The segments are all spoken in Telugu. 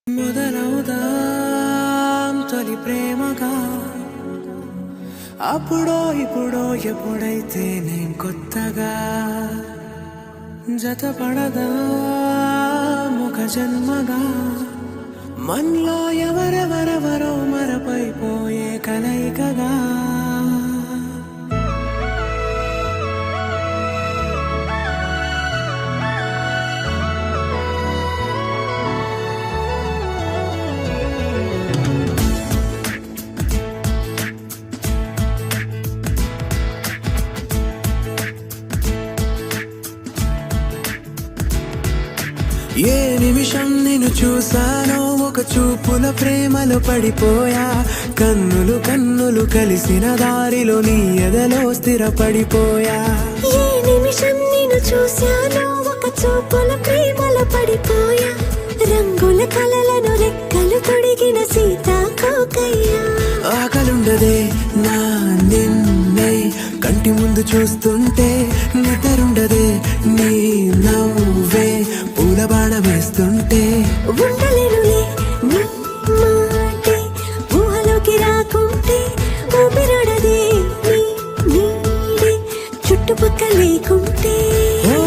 మొదలవుదాం తొలి ప్రేమగా అప్పుడో ఇప్పుడో ఎప్పుడైతే నేను కొత్తగా జతపడదా ఒక జన్మగా మనలో ఎవరెవరెవరో మరపైపోయే కలయికగా ఏ నిమిషం నిన్ను చూసానో ఒక చూపుల ప్రేమలో పడిపోయా కన్నులు కన్నులు కలిసిన దారిలో నీ ఎదలో స్థిరపడిపోయా ఏ నిమిషం నిన్ను చూసానో ఒక చూపుల ప్రేమలో పడిపోయా రంగుల కలలను రెక్కలు తొడిగిన సీతాకోకయ్యా ఆకలుండదే నా నిన్నే కంటి ముందు చూస్తుంటే నిద్రుండదే నీ నవ్వే పూల బాణ వేస్తుంటే ఉండలేనులే నీ మాటే ఊహలోకి రాకుంటే ఊపిరాడదే నీ నీడే చుట్టుపక్కల లేకుంటే ఓ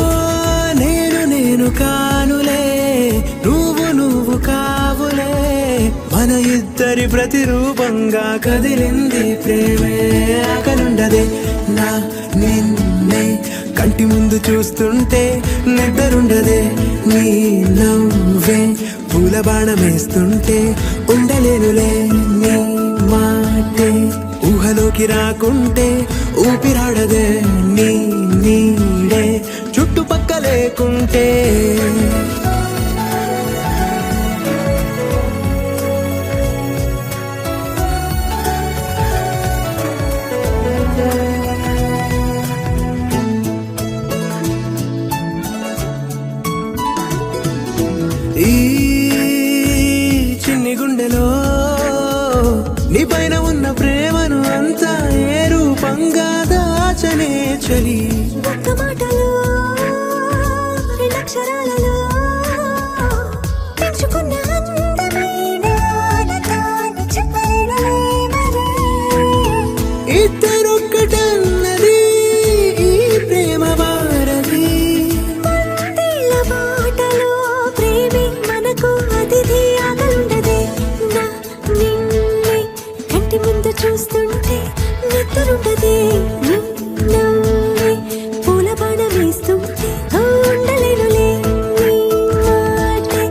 నేను కానులే నువ్వు కావులే మన ఇద్దరి ప్రతిరూపంగా కదిలింది ప్రేమే ఆకలుండదే నా నిన్నే కంటి ముందు చూస్తుంటే నిద్రుండదే నీ నవ్వే పూల బాణం వేస్తుంటే ఉండలేనులే నీ మాటే ఊహలోకి రాకుంటే ఊపిరాడదే నీ నీడే చుట్టుపక్క లేకుంటే ఈ చిన్ని గుండెలో నీ పైన ఉన్న ప్రేమను అంతా ఏ రూపంగా దాచనే చలి ఒక్క మాటలో రెండక్షరాలలో పెంచుకున్న అందమైన ఆనతాన్ని చెప్పలేనులే మరి. ఇద్దరొక్కటన్నది ఈ ప్రేమ వారది మందిళ్ళ బాటలో ప్రేమే మనకు అతిథి ఆగలుండదే నా నిన్నే కంటి ముందు చూస్తుంటే నిద్రుండదే నీ నవ్వే పూల బాణం వేస్తుంటే ఉండలేనులే నీ మాటే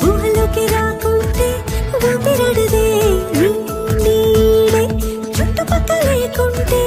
ఊహలోకి రాకుంటే ఊపిరాడదే నీ నీడే చుట్టుపక్కల లేకుంటే